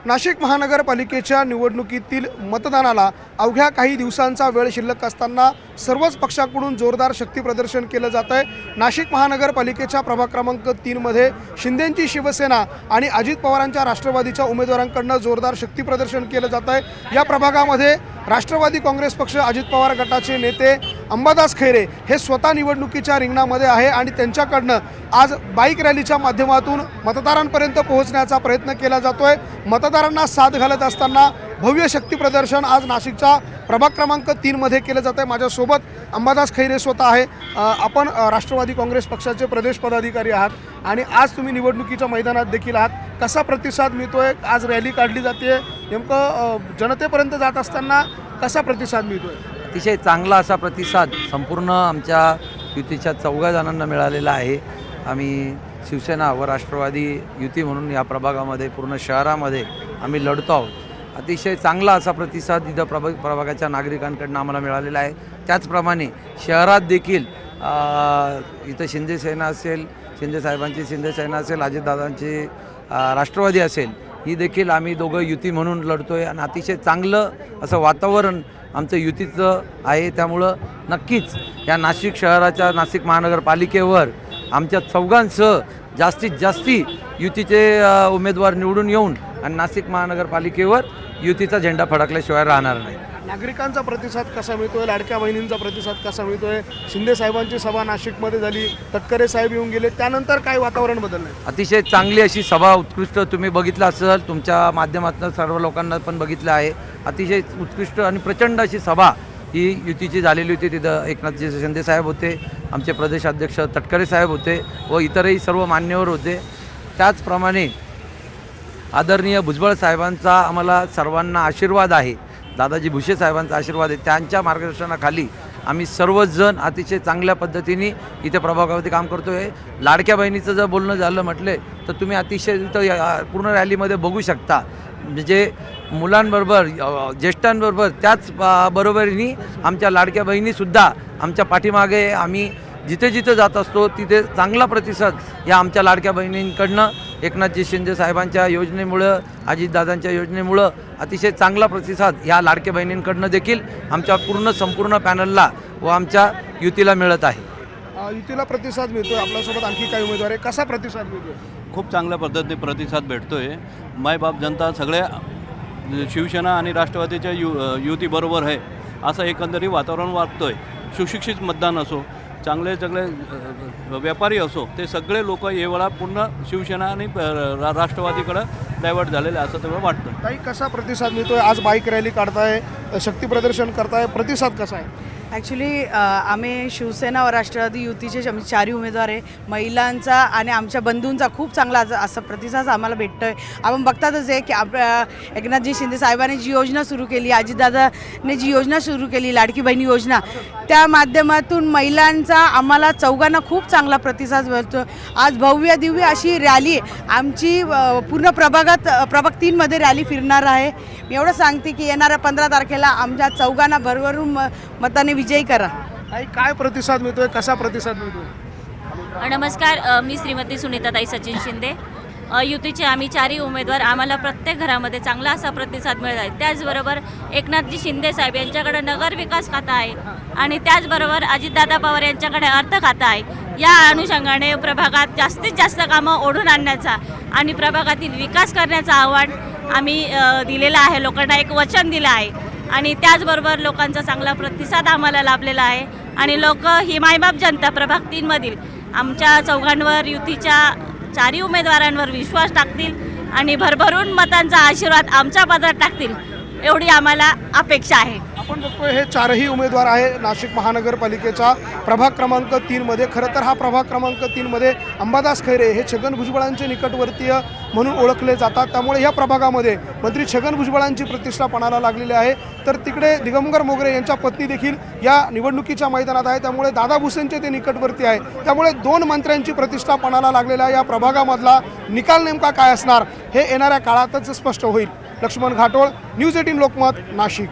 नाशिक महानगरपालिकेच्या निवडणुकीतील मतदानाला अवघ्या काही दिवसांचा वेळ शिल्लक असताना सर्वच पक्षांकडून जोरदार शक्ती प्रदर्शन केलं जात आहे। नाशिक महानगरपालिकेच्या प्रभाग क्रमांक 3 मध्ये शिंदेंची शिवसेना आणि अजित पवारांच्या राष्ट्रवादीच्या उमेदवारांकडून जोरदार शक्ती प्रदर्शन केलं जात आहे। या प्रभागामध्ये राष्ट्रवादी काँग्रेस पक्ष अजित पवार गटाचे नेते अंबादास खैरे हे स्वतः निवडणुकीच्या रिंगणामध्ये आहे आणि त्यांच्याकडनं आज बाईक रॅलीच्या माध्यमातून मतदारांपर्यंत पोहोचण्याचा प्रयत्न केला जातोय। मतदारांना साथ घालत असताना भव्य शक्ती प्रदर्शन आज नाशिकच्या प्रभाग क्रमांक 3 मध्ये केलं जात आहे। माझ्यासोबत अंबादास खैरे स्वतः आहे। आपण राष्ट्रवादी काँग्रेस पक्षाचे प्रदेश पदाधिकारी आहात आणि आज तुम्ही निवडणुकीच्या मैदानात देखील आहात। कसा प्रतिसाद मिळतोय? आज रॅली काढली जाते, नेमकं जनतेपर्यंत जात असताना कसा प्रतिसाद मिळतोय? अतिशय चांगला असा प्रतिसाद संपूर्ण आमच्या युतीच्या 4 जणांना मिळालेला आहे। आम्ही शिवसेना व राष्ट्रवादी युती म्हणून या प्रभागामध्ये पूर्ण शहरामध्ये आम्ही लढतो आहोत। अतिशय चांगला असा प्रतिसाद इथं प्रभागाच्या नागरिकांकडून आम्हाला मिळालेला आहे। त्याचप्रमाणे शहरात देखील इथं शिंदे सेना असेल, शिंदे साहेबांची शिंदे सेना असेल, अजितदादांची राष्ट्रवादी असेल, ही देखील आम्ही दोघं युती म्हणून लढतो आहे आणि अतिशय चांगलं असं वातावरण आमचं युतीचं आहे। त्यामुळं नक्कीच या नाशिक शहराच्या नाशिक महानगरपालिकेवर आमच्या चौघांसह जास्तीत जास्ती युतीचे उमेदवार निवडून येऊन आणि नाशिक महानगरपालिकेवर युतीचा झेंडा फडकल्याशिवाय राहणार नाही। नागरिकांचा प्रतिसाद कसा मिळतोय? लाडक्या बहिणींचा प्रतिसाद कसा मिळतोय? शिंदे साहेबांची सभा नाशिकमध्ये झाली, तटकरे साहेब येऊन गेले, त्यानंतर काय वातावरण बदललं? अतिशय चांगली अशी सभा, उत्कृष्ट, तुम्ही बघितलं असेल, तुमच्या माध्यमातून सर्व लोकांना पण बघितलं आहे। अतिशय उत्कृष्ट आणि प्रचंड अशी सभा ही युतीची झालेली होती। तिथं एकनाथजी शिंदे साहेब होते, आमचे प्रदेशाध्यक्ष तटकरे साहेब होते व इतरही सर्व मान्यवर होते। त्याचप्रमाणे आदरणीय भुजबळ साहेबांचा आम्हाला सर्वांना आशीर्वाद आहे, दादाजी भुसे साहेबांचा आशीर्वाद आहे। त्यांच्या मार्गदर्शनाखाली आम्ही सर्वजण अतिशय चांगल्या पद्धतीने इथे प्रभागामध्ये काम करतो आहे। लाडक्या बहिणीचं जर बोलणं झालं म्हटले तर तुम्ही अतिशय इथं पूर्ण रॅलीमध्ये बघू शकता, म्हणजे मुलांबरोबर ज्येष्ठांबरोबर त्याच बरोबरीने आमच्या लाडक्या बहिणीसुद्धा आमच्या पाठीमागे, आम्ही जिथे जिथे जात असतो तिथे चांगला प्रतिसाद या आमच्या लाडक्या बहिणींकडनं एकनाथजी शिंदे साहेबांच्या योजनेमुळं, अजितदादांच्या योजनेमुळं अतिशय चांगला प्रतिसाद ह्या लाडक्या बहिणींकडनं देखील आमच्या संपूर्ण पॅनलला व आमच्या युतीला मिळत आहे। युतीला प्रतिसाद मिळतोय, आपल्यासोबत आणखी काही उमेदवार आहे, कसा प्रतिसाद मिळतोय? खूप चांगल्या पद्धतीने प्रतिसाद भेटतोय। मायबाप जनता सगळ्या शिवसेना आणि राष्ट्रवादीच्या युतीबरोबर आहे असं एकंदरीत वातावरण वाटतोय। सुशिक्षित मतदान असो, चांगले व्यापारी असो, ते सगळे लोक यावेळा पूर्ण शिवसेना आणि राष्ट्रवादीकडे डायव्हर्ट झालेले असं तुम्हाला वाटतं? काही कसा प्रतिसाद मिळतोय? आज बाईक रॅली काढताय, शक्ती प्रदर्शन करताय, प्रतिसाद कसा आहे? ॲक्च्युली आम्ही शिवसेना व राष्ट्रवादी युतीचे 4 उमेदवार आहे। महिलांचा आणि आमच्या बंधूंचा खूप चांगला असा प्रतिसाद आम्हाला भेटतो आहे। आपण बघतातच आहे की एकनाथजी शिंदे साहेबांनी जी योजना सुरू केली, अजितदादाने जी योजना सुरू केली, लाडकी बहिणी योजना, त्या माध्यमातून महिलांचा आम्हाला चौघांना खूप चांगला प्रतिसाद मिळतो। आज भव्य दिव्य अशी रॅली आमची पूर्ण प्रभाग 3 मध्ये रॅली फिरणार आहे। मी एवढं सांगते की येणाऱ्या 15 तारखेला आमच्या चौघांना भरभरून मताने विजयी करा। काय प्रतिसाद मिळतोय, कसा प्रतिसाद मिळतोय? नमस्कार, मी श्रीमती सुनीताताई सचिन शिंदे, युतीचे आम्ही 4 उमेदवार। आम्हाला प्रत्येक घरामध्ये चांगला असा प्रतिसाद मिळत आहे। त्याचबरोबर एकनाथजी शिंदे साहेब यांच्याकडे नगर विकास खाता आहे आणि त्याचबरोबर अजितदादा पवार यांच्याकडे अर्थ खाता आहे। या अनुषंगाने प्रभागात जास्तीत जास्त कामं ओढून आणण्याचा आणि प्रभागातील विकास करण्याचं आव्हान आम्ही दिलेलं आहे, लोकांना एक वचन दिलं आहे आणि त्याचबरोबर लोकांचा चांगला प्रतिसाद आम्हाला लाभलेला आहे आणि लोक ही मायबाप जनता प्रभाग 3 मधील आमच्या चौघांवर, युतीच्या 4 उमेदवारांवर विश्वास टाकतील आणि भरभरून मतांचा आशीर्वाद आमच्या पदरात टाकतील, एवढी आम्हाला अपेक्षा आहे। आपण बघतोय हे 4ही उमेदवार आहे नाशिक महानगरपालिकेचा प्रभाग क्रमांक 3 मध्ये। खरं तर हा प्रभाग क्रमांक 3 मध्ये अंबादास खैरे हे छगन भुजबळांचे निकटवर्तीय म्हणून ओळखले जातात। त्यामुळे या प्रभागामध्ये मंत्री छगन भुजबळांची प्रतिष्ठा पणाला लागलेली आहे। तर तिकडे दिगंबर मोगरे यांच्या पत्नी देखील या निवडणुकीच्या मैदानात आहे, त्यामुळे दादा भुसेंचे ते निकटवर्ती आहे। त्यामुळे 2 मंत्र्यांची प्रतिष्ठा पणाला लागलेल्या या प्रभागामधला निकाल नेमका काय असणार हे येणाऱ्या काळातच स्पष्ट होईल। लक्ष्मण घाटोळ, न्यूज 18 लोकमत, नाशिक।